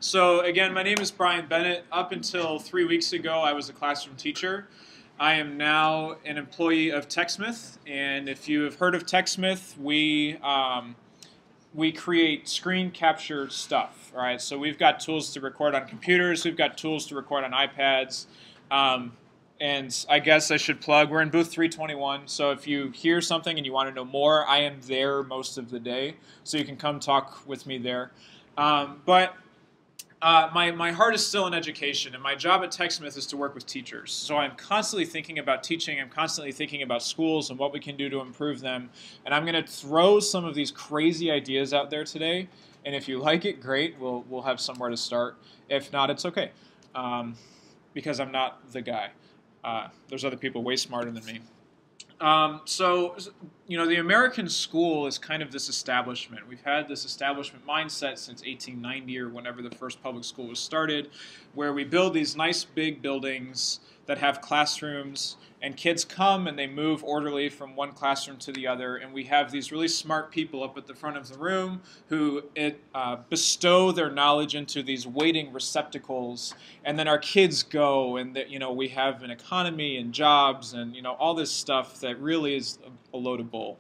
So again, my name is Brian Bennett. Up until 3 weeks ago, I was a classroom teacher. I am now an employee of TechSmith, and if you have heard of TechSmith, we create screen capture stuff. All right, so we've got tools to record on computers, we've got tools to record on iPads, and I guess I should plug, we're in booth 321, so if you hear something and you want to know more, I am there most of the day, so you can come talk with me there. My heart is still in education, and my job at TechSmith is to work with teachers. So I'm constantly thinking about teaching, I'm constantly thinking about schools and what we can do to improve them. And I'm going to throw some of these crazy ideas out there today. And if you like it, great, we'll have somewhere to start. If not, it's okay, because I'm not the guy. There's other people way smarter than me. The American school is kind of this establishment. We've had this establishment mindset since 1890 or whenever the first public school was started, where we build these nice big buildings that have classrooms, and kids come and they move orderly from one classroom to the other, and we have these really smart people up at the front of the room who bestow their knowledge into these waiting receptacles, and then our kids go, and we have an economy and jobs and all this stuff that really is a load of bull.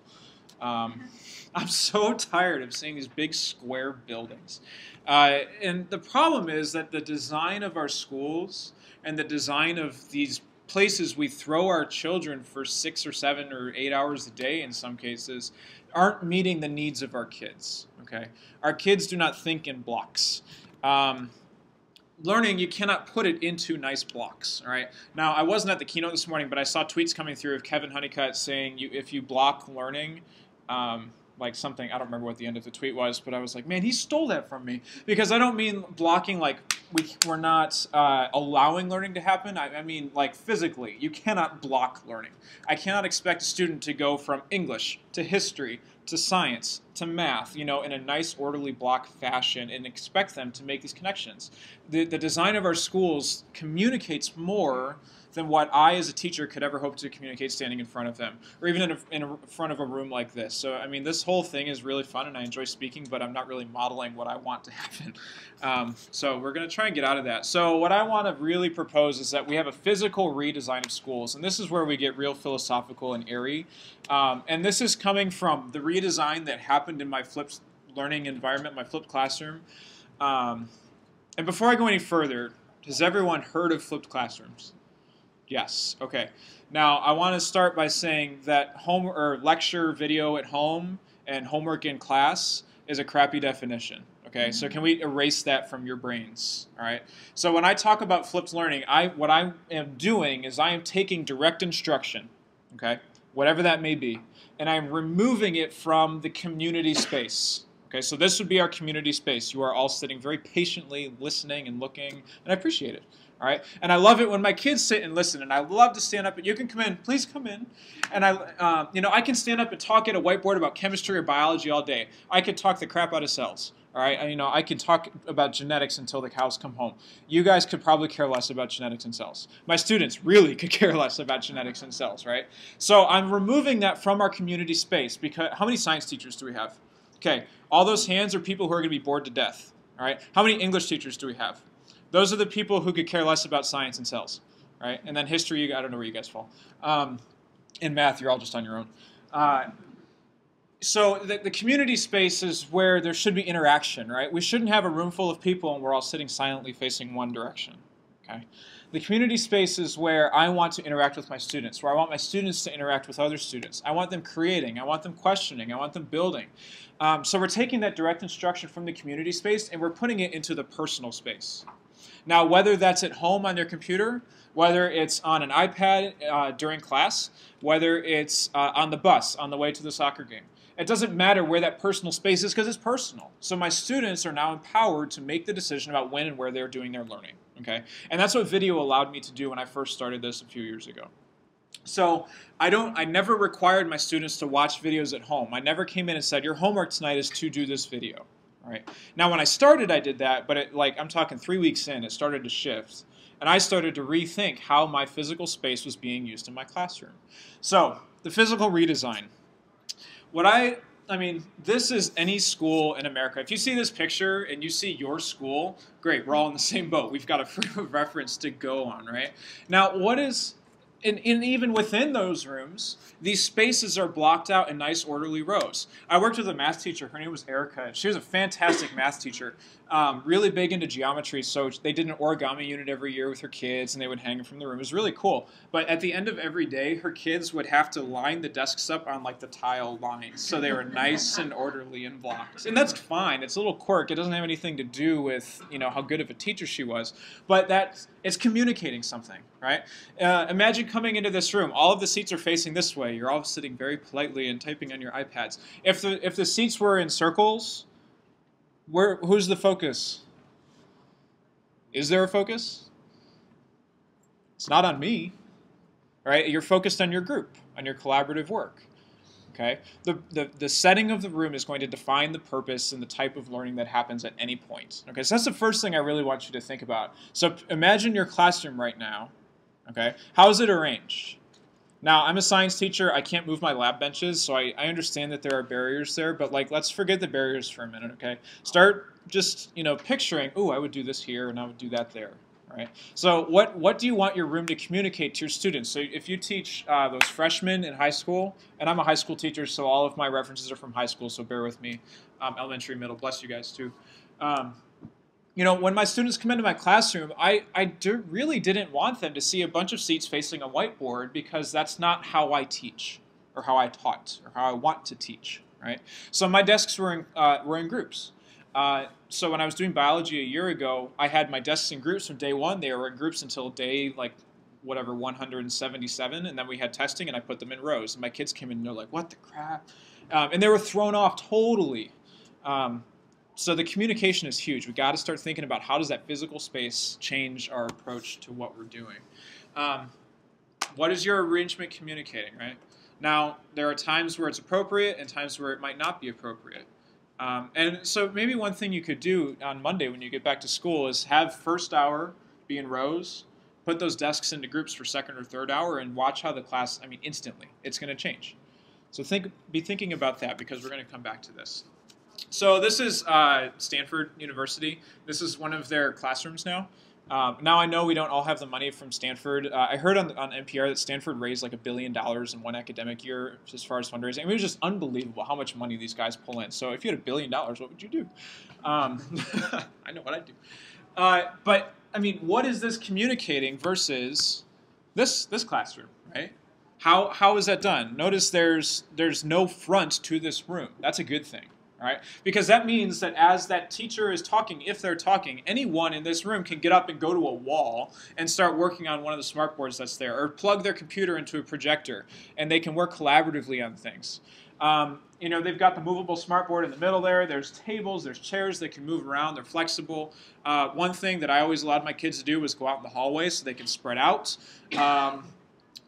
I'm so tired of seeing these big square buildings. And the problem is that the design of our schools and the design of these places we throw our children for 6 or 7 or 8 hours a day in some cases aren't meeting the needs of our kids. Okay, our kids do not think in blocks. Learning, you cannot put it into nice blocks. All right. Now, I wasn't at the keynote this morning, but I saw tweets coming through of Kevin Honeycutt saying if you block learning, like something, I don't remember what the end of the tweet was, but I was like, man, he stole that from me. Because I don't mean blocking like we're not allowing learning to happen. I mean like physically. You cannot block learning. I cannot expect a student to go from English to history to science to math, in a nice orderly block fashion and expect them to make these connections. The design of our schools communicates more than what I as a teacher could ever hope to communicate standing in front of them, or even in front of a room like this. So I mean, this whole thing is really fun and I enjoy speaking, but I'm not really modeling what I want to happen. So we're going to try and get out of that. So what I want to really propose is that we have a physical redesign of schools, and this is where we get real philosophical and airy. And this is coming from the redesign that happened in my flipped learning environment, my flipped classroom. And before I go any further, has everyone heard of flipped classrooms? Yes. Okay. Now I want to start by saying that lecture video at home and homework in class is a crappy definition. Okay. So can we erase that from your brains? All right. So when I talk about flipped learning, what I am doing is I am taking direct instruction, okay, whatever that may be, and I'm removing it from the community space. Okay. So this would be our community space. You are all sitting very patiently, listening and looking, and I appreciate it. All right, and I love it when my kids sit and listen, and I love to stand up. And you can come in, please come in. And I can stand up and talk at a whiteboard about chemistry or biology all day. I could talk the crap out of cells. All right, I could talk about genetics until the cows come home. You guys could probably care less about genetics and cells. My students really could care less about genetics and cells, right? So I'm removing that from our community space because how many science teachers do we have? Okay, all those hands are people who are going to be bored to death. All right, how many English teachers do we have? Those are the people who could care less about science and cells, right? And then history, I don't know where you guys fall. In math, you're all just on your own. So the community space is where there should be interaction, right? We shouldn't have a room full of people and we're all sitting silently facing one direction, okay? The community space is where I want to interact with my students, where I want my students to interact with other students. I want them creating, I want them questioning, I want them building. So we're taking that direct instruction from the community space and we're putting it into the personal space. Now, whether that's at home on their computer, whether it's on an iPad during class, whether it's on the bus on the way to the soccer game, it doesn't matter where that personal space is because it's personal. So my students are now empowered to make the decision about when and where they're doing their learning. Okay? And that's what video allowed me to do when I first started this a few years ago. So I never required my students to watch videos at home. I never came in and said, your homework tonight is to do this video. All right. Now, when I started, I did that, but I'm talking 3 weeks in, it started to shift. And I started to rethink how my physical space was being used in my classroom. So, the physical redesign. What I I mean, this is any school in America. If you see this picture and you see your school, great, we're all in the same boat. We've got a frame of reference to go on, right? Now, and even within those rooms, these spaces are blocked out in nice orderly rows. I worked with a math teacher. Her name was Erica. And she was a fantastic math teacher, really big into geometry. So they did an origami unit every year with her kids, and they would hang them from the room. It was really cool. But at the end of every day, her kids would have to line the desks up on like the tile lines, so they were nice and orderly and blocked. And that's fine. It's a little quirk. It doesn't have anything to do with how good of a teacher she was, but it's communicating something, right? Imagine coming into this room. All of the seats are facing this way. You're all sitting very politely and typing on your iPads. If the seats were in circles, who's the focus? Is there a focus? It's not on me, right? You're focused on your group, on your collaborative work. Okay? The setting of the room is going to define the purpose and the type of learning that happens at any point. Okay, so that's the first thing I really want you to think about. So imagine your classroom right now. Okay, how is it arranged? Now, I'm a science teacher. I can't move my lab benches, so I understand that there are barriers there, but let's forget the barriers for a minute, okay? Start just, picturing, I would do this here and I would do that there. Right. So what do you want your room to communicate to your students? So if you teach those freshmen in high school, and I'm a high school teacher, so all of my references are from high school, so bear with me. Elementary, middle, bless you guys too. When my students come into my classroom, I really didn't want them to see a bunch of seats facing a whiteboard, because that's not how I teach or how I taught or how I want to teach. Right. So my desks were in groups. So when I was doing biology a year ago, I had my desks in groups from day one. They were in groups until day, 177, and then we had testing, and I put them in rows. And my kids came in, and they're like, what the crap? And they were thrown off totally. So the communication is huge. We've got to start thinking about how does that physical space change our approach to what we're doing. What is your arrangement communicating, right? Now, there are times where it's appropriate and times where it might not be appropriate. And so maybe one thing you could do on Monday when you get back to school is have first hour be in rows, put those desks into groups for second or third hour, and watch how the class, instantly, it's going to change. So be thinking about that, because we're going to come back to this. So this is Stanford University. This is one of their classrooms now. Now I know we don't all have the money from Stanford. I heard on NPR that Stanford raised $1 billion in one academic year as far as fundraising. It was just unbelievable how much money these guys pull in. So if you had $1 billion, what would you do? I know what I'd do. But what is this communicating versus this classroom, right? How is that done? Notice there's no front to this room. That's a good thing. Right? Because that means that as that teacher is talking, if they're talking, anyone in this room can get up and go to a wall and start working on one of the smart boards that's there, or plug their computer into a projector, and they can work collaboratively on things. They've got the movable smart board in the middle there. There's tables, there's chairs that can move around. They're flexible. One thing that I always allowed my kids to do was go out in the hallway so they can spread out.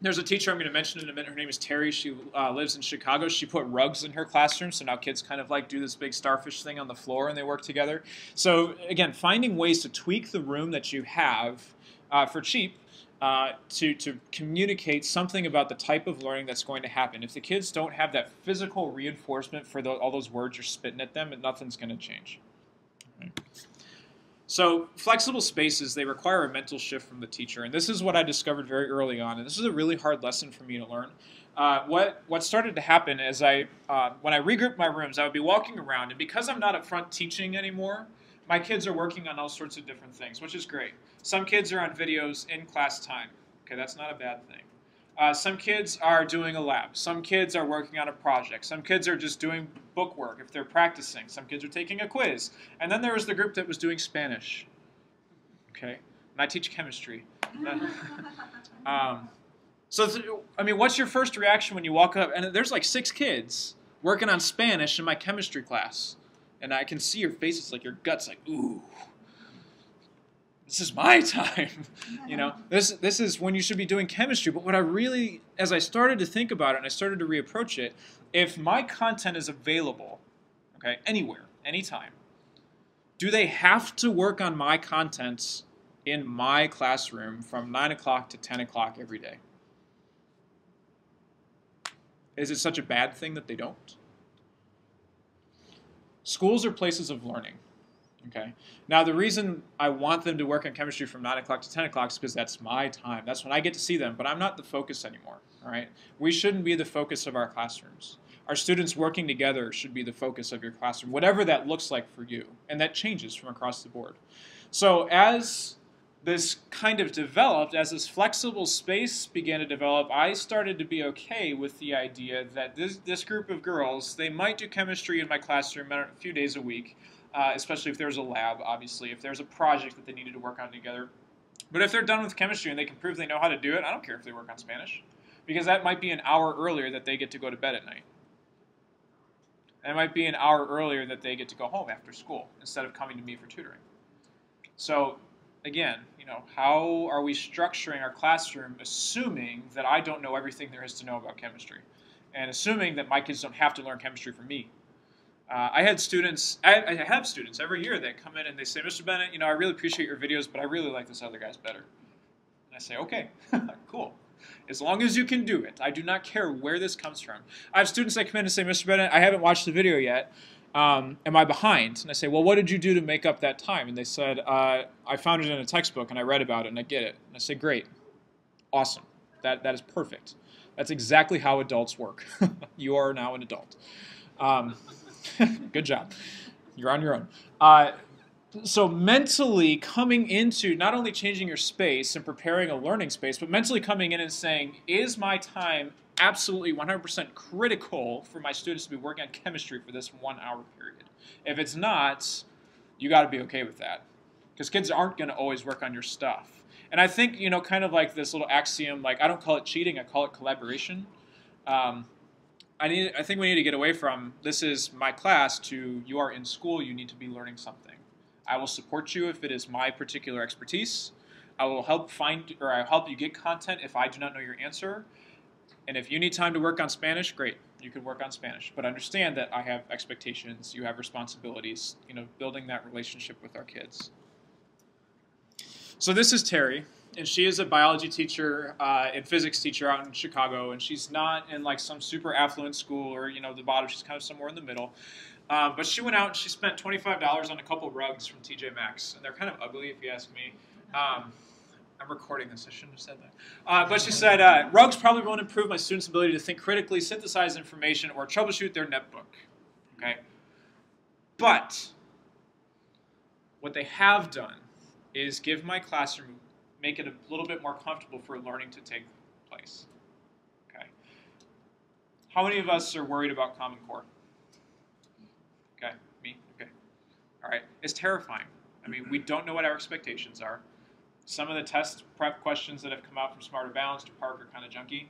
There's a teacher I'm going to mention in a minute. Her name is Terry. She lives in Chicago. She put rugs in her classroom, so now kids kind of do this big starfish thing on the floor and they work together. So again, finding ways to tweak the room that you have for cheap to communicate something about the type of learning that's going to happen. If the kids don't have that physical reinforcement for all those words you're spitting at them, nothing's going to change. Okay. So flexible spaces, they require a mental shift from the teacher. And this is what I discovered very early on. And this is a really hard lesson for me to learn. What started to happen is when I regrouped my rooms, I would be walking around. And because I'm not up front teaching anymore, my kids are working on all sorts of different things, which is great. Some kids are on videos in class time. Okay, that's not a bad thing. Some kids are doing a lab. Some kids are working on a project. Some kids are just doing book work if they're practicing. Some kids are taking a quiz. And then there was the group that was doing Spanish. Okay, and I teach chemistry. What's your first reaction when you walk up? And there's 6 kids working on Spanish in my chemistry class. And I can see your faces, your guts, ooh. This is my time, This is when you should be doing chemistry. But what as I started to think about it and I started to reapproach it, if my content is available, okay, anywhere, anytime, do they have to work on my content in my classroom from 9 o'clock to 10 o'clock every day? Is it such a bad thing that they don't? Schools are places of learning. Okay. Now, the reason I want them to work on chemistry from 9 o'clock to 10 o'clock is because that's my time. That's when I get to see them, but I'm not the focus anymore. All right. We shouldn't be the focus of our classrooms. Our students working together should be the focus of your classroom, whatever that looks like for you. And that changes from across the board. So as this kind of developed, as this flexible space began to develop, I started to be okay with the idea that this group of girls, they might do chemistry in my classroom a few days a week, especially if there's a lab, obviously, if there's a project that they needed to work on together. But if they're done with chemistry and they can prove they know how to do it, I don't care if they work on Spanish, because that might be an hour earlier that they get to go to bed at night. And it might be an hour earlier that they get to go home after school instead of coming to me for tutoring. So again, how are we structuring our classroom assuming that I don't know everything there is to know about chemistry, and assuming that my kids don't have to learn chemistry from me? I have students every year that come in and they say, Mr. Bennett, I really appreciate your videos, but I really like this other guy's better. And I say, okay, cool. As long as you can do it. I do not care where this comes from. I have students that come in and say, Mr. Bennett, I haven't watched the video yet. Am I behind? And I say, well, what did you do to make up that time? And they said, I found it in a textbook and I read about it and I get it. And I say, great. Awesome. That is perfect. That's exactly how adults work. You are now an adult. Good job. You're on your own. So mentally coming into not only changing your space and preparing a learning space, but mentally coming in and saying, is my time absolutely 100% critical for my students to be working on chemistry for this 1 hour period? If it's not, you got to be okay with that, because kids aren't going to always work on your stuff. And I think, kind of like this little axiom, like I don't call it cheating, I call it collaboration. I think we need to get away from this is my class to you are in school, you need to be learning something. I will support you if it is my particular expertise. I will help I'll help you get content if I do not know your answer. And if you need time to work on Spanish, great, you can work on Spanish. But understand that I have expectations, you have responsibilities, building that relationship with our kids. So this is Terry, and she is a biology teacher and physics teacher out in Chicago, and she's not in like some super affluent school or the bottom, she's kind of somewhere in the middle. But she went out and she spent $25 on a couple rugs from TJ Maxx, and they're kind of ugly if you ask me. I'm recording this, I shouldn't have said that. But she said, rugs probably won't improve my students' ability to think critically, synthesize information, or troubleshoot their netbook. Okay? But what they have done is give my classroom, make it a little bit more comfortable for learning to take place. Okay? How many of us are worried about Common Core? Okay, me? Okay. All right. It's terrifying. I mean, we don't know what our expectations are. Some of the test prep questions that have come out from Smarter Balanced or Park are kind of junky.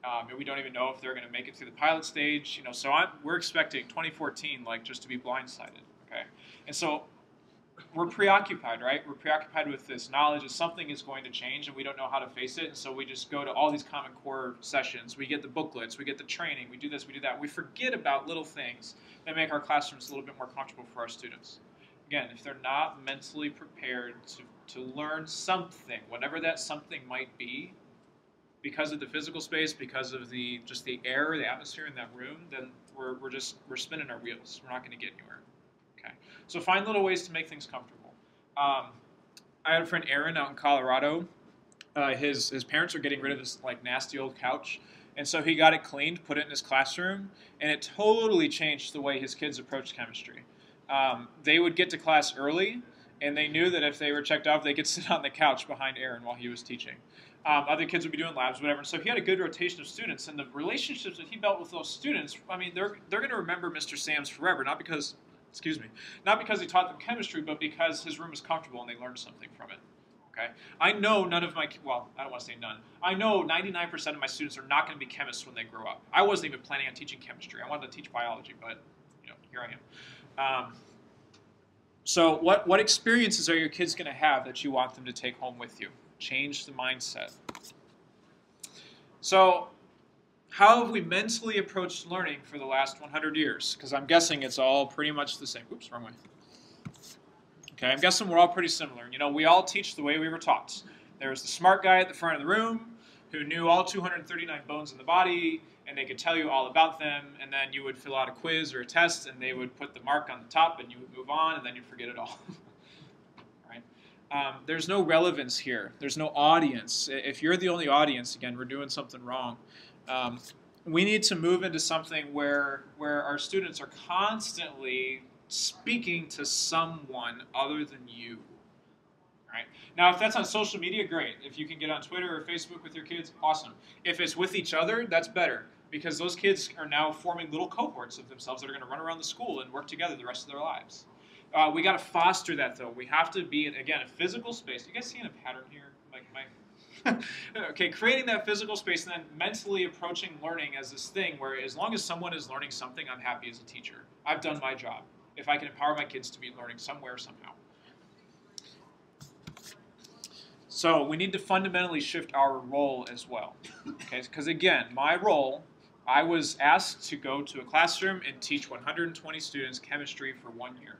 And we don't even know if they're going to make it through the pilot stage. So we're expecting 2014 just to be blindsided. Okay, and so we're preoccupied, right? We're preoccupied with this knowledge that something is going to change, and we don't know how to face it. And so we just go to all these Common Core sessions. We get the booklets, we get the training, we do this, we do that. We forget about little things that make our classrooms a little bit more comfortable for our students. Again, if they're not mentally prepared to learn something, whatever that something might be, because of the physical space, because of just the air, the atmosphere in that room, then we're spinning our wheels. We're not going to get anywhere. Okay, so find little ways to make things comfortable. I had a friend, Aaron, out in Colorado. His parents are getting rid of this nasty old couch, and so he got it cleaned, put it in his classroom, and it totally changed the way his kids approached chemistry. They would get to class early, and they knew that if they were checked off, they could sit on the couch behind Aaron while he was teaching. Other kids would be doing labs, whatever. And so he had a good rotation of students, and the relationships that he built with those students, I mean, they're going to remember Mr. Sam's forever, not because he taught them chemistry, but because his room was comfortable and they learned something from it. Okay, I know none of my, well, I don't want to say none. I know 99% of my students are not going to be chemists when they grow up. I wasn't even planning on teaching chemistry. I wanted to teach biology, but here I am. So what experiences are your kids going to have that you want them to take home with you? Change the mindset. So how have we mentally approached learning for the last 100 years? Because I'm guessing it's all pretty much the same. Oops, wrong way. Okay, I'm guessing we're all pretty similar. We all teach the way we were taught. There was the smart guy at the front of the room who knew all 239 bones in the body, and they could tell you all about them, and then you would fill out a quiz or a test, and they would put the mark on the top, and you would move on, and then you'd forget it all. Right? There's no relevance here. There's no audience. If you're the only audience, again, we're doing something wrong. We need to move into something where our students are constantly speaking to someone other than you. Right? Now, if that's on social media, great. If you can get on Twitter or Facebook with your kids, awesome. If it's with each other, that's better, because those kids are now forming little cohorts of themselves that are going to run around the school and work together the rest of their lives. We got to foster that, though. We have to be, again, a physical space. You guys seeing a pattern here? Okay, creating that physical space and then mentally approaching learning as this thing where as long as someone is learning something, I'm happy as a teacher. I've done my job. If I can empower my kids to be learning somewhere, somehow. So we need to fundamentally shift our role as well. Okay, because again, my role, I was asked to go to a classroom and teach 120 students chemistry for 1 year,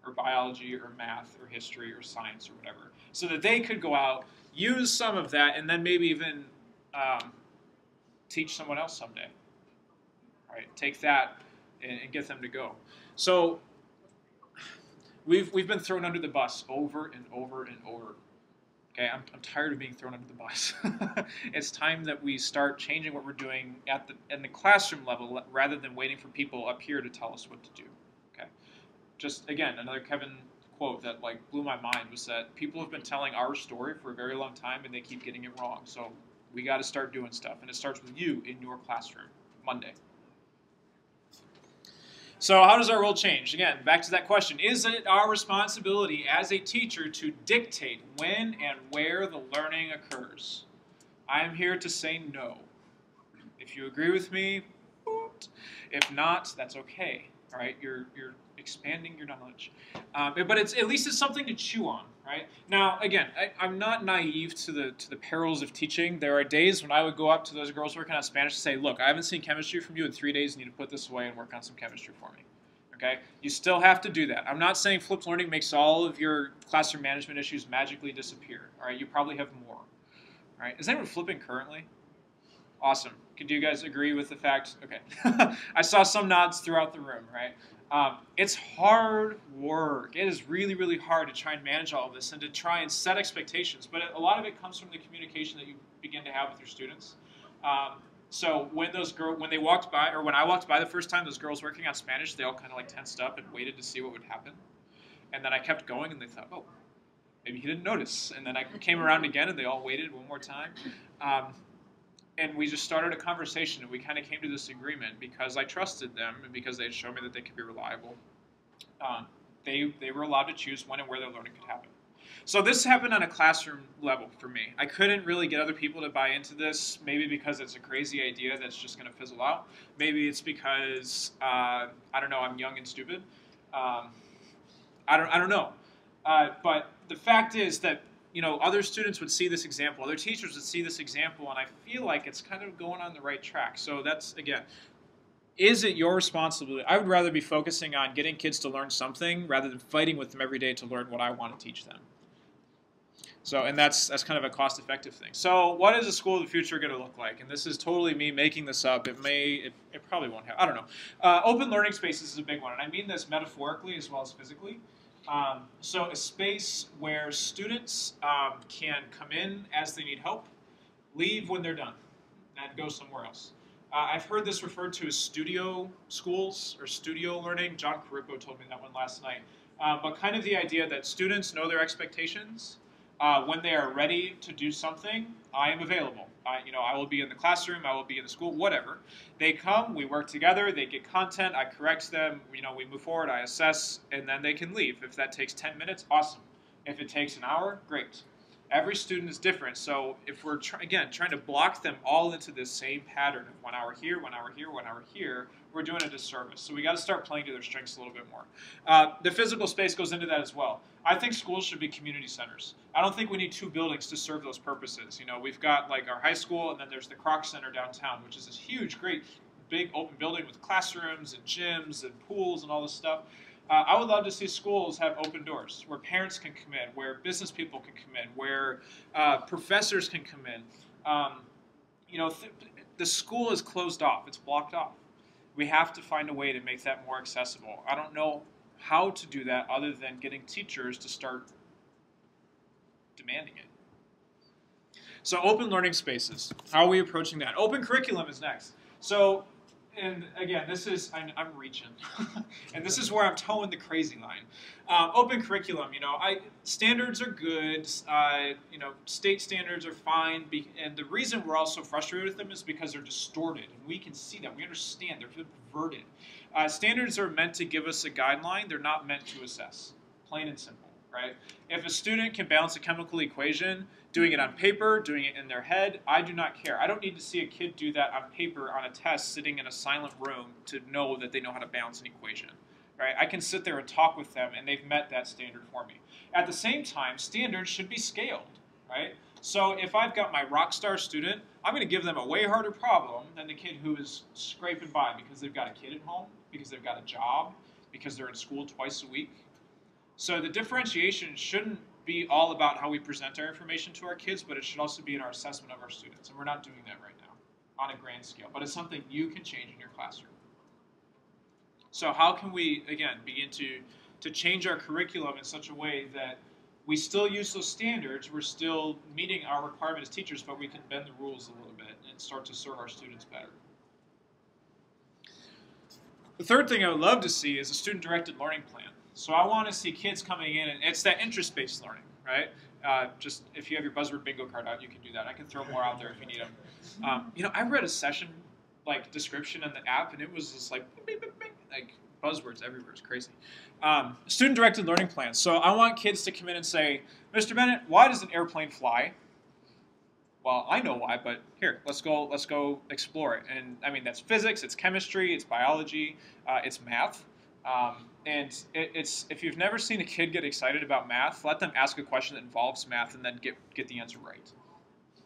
or biology, or math, or history, or science, or whatever, so that they could go out, use some of that, and then maybe even teach someone else someday. All right, take that and get them to go. So we've been thrown under the bus over and over and over. Okay, I'm tired of being thrown under the bus. It's time that we start changing what we're doing in the classroom level rather than waiting for people up here to tell us what to do. Okay, just again, another Kevin quote that like blew my mind was that people have been telling our story for a very long time and they keep getting it wrong. So we got to start doing stuff, and it starts with you in your classroom Monday. So how does our role change? Again, back to that question. Is it our responsibility as a teacher to dictate when and where the learning occurs? I am here to say no. If you agree with me, boot. If not, that's okay. All right, you're expanding your knowledge. But at least it's something to chew on, right? Now, again, I'm not naive to the perils of teaching. There are days when I would go up to those girls working on Spanish and say, look, I haven't seen chemistry from you in 3 days. You need to put this away and work on some chemistry for me. Okay? You still have to do that. I'm not saying flipped learning makes all of your classroom management issues magically disappear. All right? You probably have more. All right? Is anyone flipping currently? Awesome. Could you guys agree with the fact? Okay. I saw some nods throughout the room, right? It's hard work. It is really, really hard to try and manage all of this and to try and set expectations. But a lot of it comes from the communication that you begin to have with your students. So when they walked by, or when I walked by the first time, those girls working on Spanish, they all kind of like tensed up and waited to see what would happen. And then I kept going, and they thought, oh, maybe he didn't notice. And then I came around again, and they all waited one more time. And we just started a conversation, and we kind of came to this agreement because I trusted them and because they had shown me that they could be reliable. They were allowed to choose when and where their learning could happen. So this happened on a classroom level for me. I couldn't really get other people to buy into this, maybe because it's a crazy idea that's just going to fizzle out. Maybe it's because, I don't know, I'm young and stupid. I don't know. But the fact is that other students would see this example, other teachers would see this example, and I feel like it's kind of going on the right track. So that's, again, is it your responsibility? I would rather be focusing on getting kids to learn something rather than fighting with them every day to learn what I want to teach them. So, and that's kind of a cost-effective thing. So what is a school of the future going to look like? And this is totally me making this up. It probably won't have, I don't know. Open learning spaces is a big one, and I mean this metaphorically as well as physically. So a space where students can come in as they need help, leave when they're done, and go somewhere else. I've heard this referred to as studio schools or studio learning. John Carrico told me that one last night. But kind of the idea that students know their expectations. When they are ready to do something, I am available. I will be in the classroom, I will be in the school, whatever. They come, we work together, they get content, I correct them, we move forward, I assess, and then they can leave. If that takes 10 minutes, awesome. If it takes an hour, great. Every student is different, so if we're, trying to block them all into this same pattern of 1 hour here, 1 hour here, 1 hour here, we're doing a disservice. So we got to start playing to their strengths a little bit more. The physical space goes into that as well. I think schools should be community centers. I don't think we need 2 buildings to serve those purposes. We've got like our high school, and then there's the Kroc Center downtown, which is this huge, great, big open building with classrooms and gyms and pools and all this stuff. I would love to see schools have open doors where parents can come in, where business people can come in, where professors can come in. the school is closed off. It's blocked off. We have to find a way to make that more accessible. I don't know how to do that other than getting teachers to start demanding it. So open learning spaces. How are we approaching that? Open curriculum is next. So, and again, this is, I'm reaching. And this is where I'm towing the crazy line. Open curriculum, standards are good. State standards are fine. And the reason we're all so frustrated with them is because they're distorted. And we can see that. We understand. They're perverted. Standards are meant to give us a guideline. They're not meant to assess. Plain and simple, right? If a student can balance a chemical equation, doing it on paper, doing it in their head, I do not care. I don't need to see a kid do that on paper on a test sitting in a silent room to know that they know how to balance an equation. Right? I can sit there and talk with them, and they've met that standard for me. At the same time, standards should be scaled. Right? So if I've got my rock star student, I'm going to give them a way harder problem than the kid who is scraping by because they've got a kid at home, because they've got a job, because they're in school twice a week. So the differentiation shouldn't be all about how we present our information to our kids, but it should also be in our assessment of our students. And we're not doing that right now on a grand scale. But it's something you can change in your classroom. So how can we, again, begin to change our curriculum in such a way that we still use those standards, we're still meeting our requirement as teachers, but we can bend the rules a little bit and start to serve our students better. The third thing I would love to see is a student-directed learning plan. So I want to see kids coming in, and it's that interest-based learning, right? Just if you have your buzzword bingo card out, you can do that. I can throw more out there if you need them. I read a session description in the app, and it was just like bing, bing, bing, like buzzwords everywhere. It's crazy. Student-directed learning plan. So I want kids to come in and say, Mr. Bennett, why does an airplane fly? Well, I know why, but here, let's go explore it. And I mean, that's physics, it's chemistry, it's biology, it's math. And it's if you've never seen a kid get excited about math, let them ask a question that involves math and then get the answer right.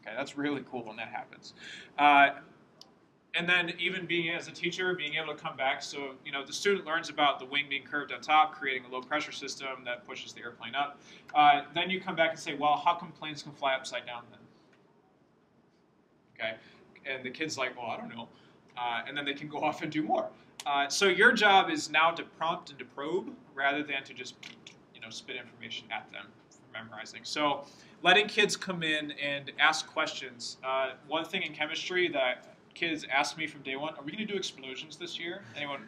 Okay, that's really cool when that happens. And then even as a teacher, being able to come back, so the student learns about the wing being curved on top, creating a low pressure system that pushes the airplane up. Then you come back and say, well, how come planes can fly upside down then? Okay, and the kid's like, well, I don't know. And then they can go off and do more. So your job is now to prompt and to probe rather than to just spit information at them for memorizing. So letting kids come in and ask questions. One thing in chemistry that kids ask me from day one, are we going to do explosions this year? Anyone?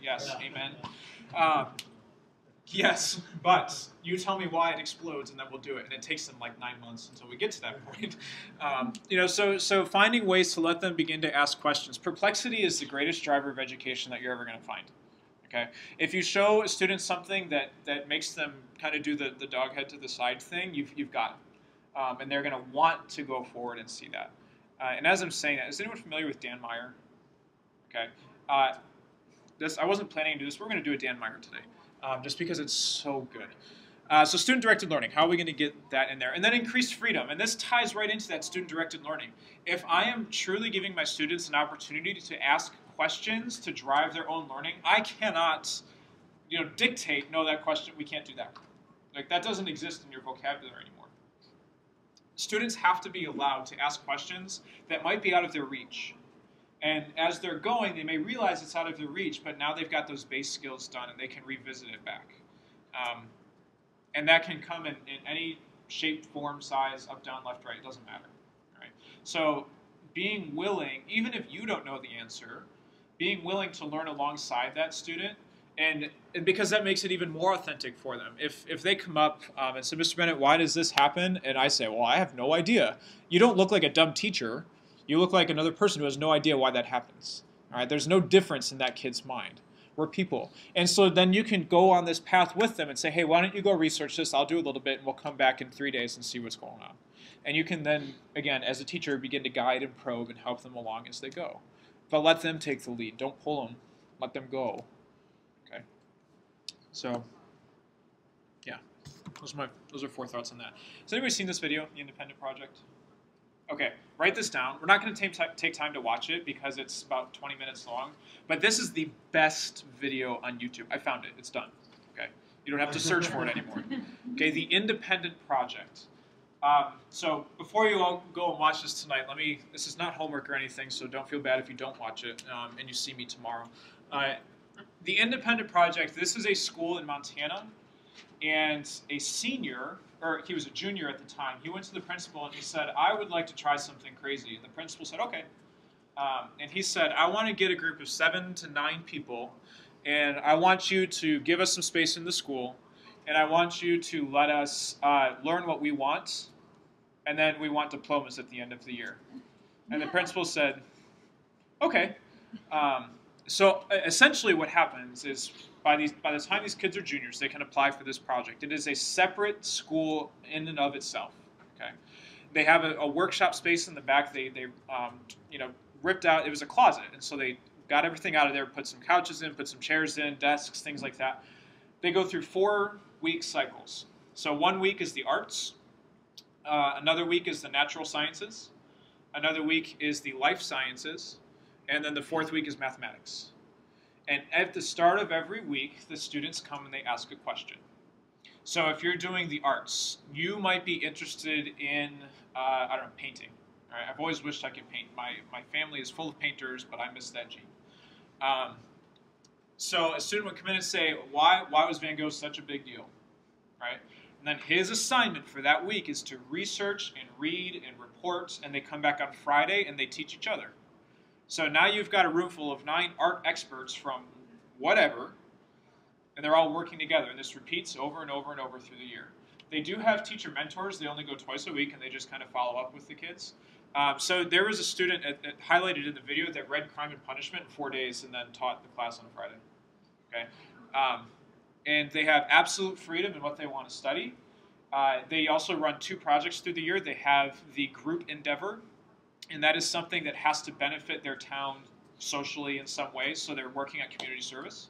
Yes, amen. Yes, but you tell me why it explodes and then we'll do it. And it takes them like 9 months until we get to that point. So finding ways to let them begin to ask questions. Perplexity is the greatest driver of education that you're ever going to find. Okay, if you show a student something that makes them kind of do the dog head to the side thing, you've got them. And they're going to want to go forward and see that. And as I'm saying that, is anyone familiar with Dan Meyer? Okay. I wasn't planning to do this. We're going to do a Dan Meyer today. Just because it's so good. So student-directed learning, how are we going to get that in there? And then increased freedom, and this ties right into that student-directed learning. If I am truly giving my students an opportunity to ask questions to drive their own learning, I cannot dictate, no, that question, we can't do that. Like, that doesn't exist in your vocabulary anymore. Students have to be allowed to ask questions that might be out of their reach. And as they're going, they may realize it's out of their reach, but now they've got those base skills done and they can revisit it back. And that can come in any shape, form, size, up, down, left, right, it doesn't matter. Right? So being willing, even if you don't know the answer, being willing to learn alongside that student, and because that makes it even more authentic for them. If they come up and say, Mr. Bennett, why does this happen? And I say, well, I have no idea. You don't look like a dumb teacher. You look like another person who has no idea why that happens. All right? There's no difference in that kid's mind. We're people. And so then you can go on this path with them and say, hey, why don't you go research this? I'll do a little bit, and we'll come back in 3 days and see what's going on. And you can then, again, as a teacher, begin to guide and probe and help them along as they go. But let them take the lead. Don't pull them. Let them go. Okay? So, yeah. Those are 4 thoughts on that. Has anybody seen this video, The Independent Project? Okay, write this down. We're not going to take time to watch it because it's about 20 minutes long. But this is the best video on YouTube. I found it. It's done. Okay, you don't have to search for it anymore. Okay, The Independent Project. So before you all go and watch this tonight, this is not homework or anything, so don't feel bad if you don't watch it and you see me tomorrow. The independent project, this is a school in Montana, and a senior, or he was a junior at the time, he went to the principal and he said, I would like to try something crazy. And the principal said, okay. And he said, I want to get a group of 7 to 9 people, and I want you to give us some space in the school, and I want you to let us learn what we want, and then we want diplomas at the end of the year. And the principal said, okay. So essentially what happens is by the time these kids are juniors, they can apply for this project. It is a separate school in and of itself. Okay, they have a workshop space in the back. They ripped out. It was a closet, and so they got everything out of there, put some couches in, put some chairs in, desks, things like that. They go through 4-week cycles. So 1 week is the arts, another week is the natural sciences, another week is the life sciences, and then the 4th week is mathematics. And at the start of every week, the students come and they ask a question. So if you're doing the arts, you might be interested in, painting. All right? I've always wished I could paint. My family is full of painters, but I miss that gene. So a student would come in and say, why was Van Gogh such a big deal? Right? And then his assignment for that week is to research and read and report, and they come back on Friday and they teach each other. So now you've got a room full of 9 art experts from whatever, and they're all working together. And this repeats over and over and over through the year. They do have teacher mentors. They only go twice a week, and they just kind of follow up with the kids. So there was a student highlighted in the video that read Crime and Punishment in 4 days and then taught the class on Friday. Okay, and they have absolute freedom in what they want to study. They also run 2 projects through the year. They have the group endeavor, and that is something that has to benefit their town socially in some way, so they're working on community service.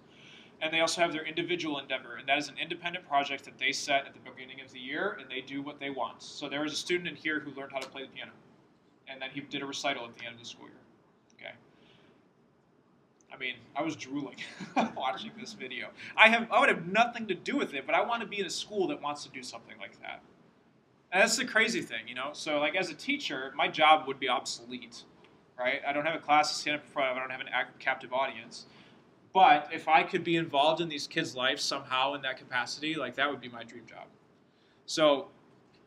And they also have their individual endeavor, and that is an independent project that they set at the beginning of the year, and they do what they want. So there was a student in here who learned how to play the piano, and then he did a recital at the end of the school year. Okay. I mean, I was drooling watching this video. I would have nothing to do with it, but I want to be in a school that wants to do something like that. And that's the crazy thing, you know? So, like, as a teacher, my job would be obsolete, right? I don't have a class to stand up in front of. I don't have an captive audience. But if I could be involved in these kids' lives somehow in that capacity, like, that would be my dream job. So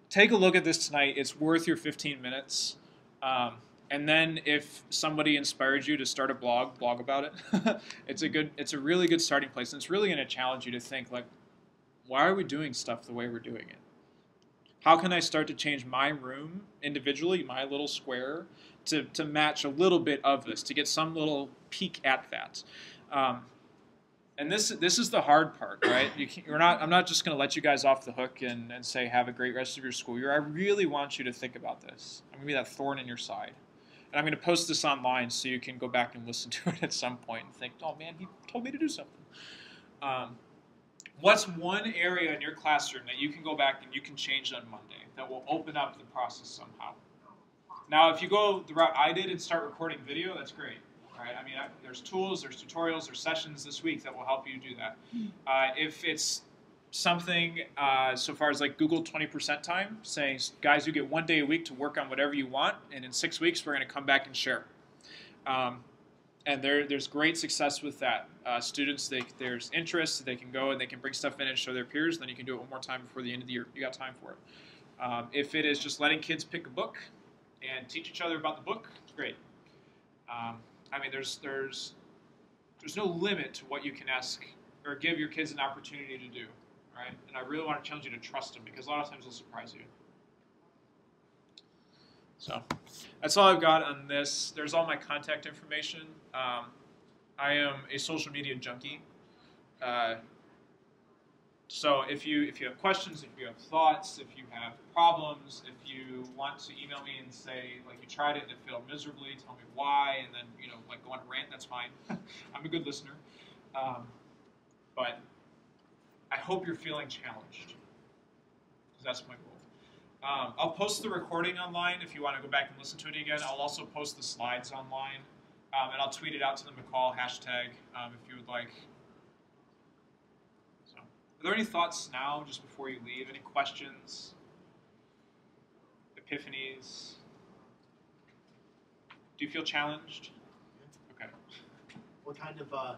take a look at this tonight. It's worth your 15 minutes. And then if somebody inspired you to start a blog about it. It's a really good starting place. And it's really going to challenge you to think, like, why are we doing stuff the way we're doing it? How can I start to change my room individually, my little square, to match a little bit of this, to get some little peek at that? And this is the hard part, right? I'm not just going to let you guys off the hook and say have a great rest of your school year. I really want you to think about this. I'm going to be that thorn in your side. And I'm going to post this online so you can go back and listen to it at some point and think, oh man, he told me to do something. What's one area in your classroom that you can go back and you can change on Monday that will open up the process somehow? Now, if you go the route I did and start recording video, that's great. Right? I mean, there's tools, there's tutorials, there's sessions this week that will help you do that. If it's something so far as like Google 20% time, saying, guys, you get 1 day a week to work on whatever you want, and in 6 weeks we're going to come back and share. And there's great success with that. Students, there's interest, they can go and they can bring stuff in and show their peers, then you can do it one more time before the end of the year. You got time for it. If it is just letting kids pick a book and teach each other about the book, it's great. I mean, there's no limit to what you can ask or give your kids an opportunity to do, right? And I really want to challenge you to trust them because a lot of times they'll surprise you. So that's all I've got on this. There's all my contact information. I am a social media junkie. So if you have questions, if you have thoughts, if you have problems, if you want to email me and say, like, you tried it and it failed miserably, tell me why, and then, like, go on a rant, that's fine. I'm a good listener. But I hope you're feeling challenged, because that's my goal. I'll post the recording online if you want to go back and listen to it again. I'll also post the slides online, and I'll tweet it out to the McCall hashtag if you would like. Are there any thoughts now, just before you leave? Any questions? epiphanies? Do you feel challenged? Okay. What kind of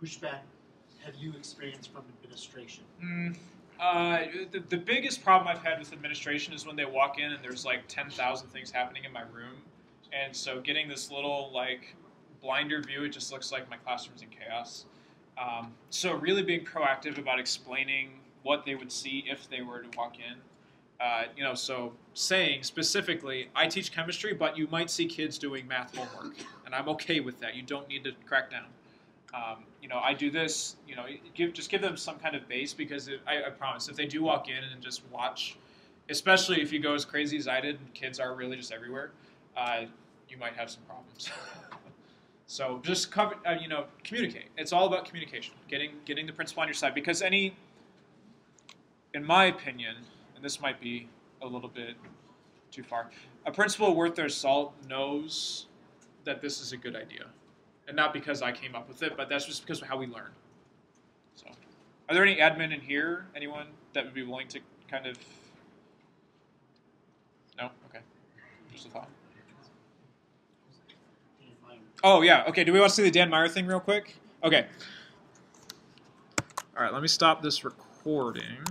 pushback have you experienced from administration? The biggest problem I've had with administration is when they walk in and there's like 10,000 things happening in my room. And so getting this little like blinder view, it just looks like my classroom's in chaos. So really being proactive about explaining what they would see if they were to walk in. So saying specifically, I teach chemistry, but you might see kids doing math homework, and I'm okay with that. You don't need to crack down. I do this. Just give them some kind of base, because I promise, if they do walk in and just watch, especially if you go as crazy as I did, and kids are really just everywhere, you might have some problems. So just communicate. It's all about communication, getting the principal on your side, because in my opinion, and this might be a little bit too far, a principal worth their salt knows that this is a good idea. And not because I came up with it, but that's just because of how we learn. So, are there any admin in here? Anyone that would be willing to kind of... No? Okay. Just a thought. Oh, yeah. Okay, do we want to see the Dan Meyer thing real quick? Okay. All right, let me stop this recording.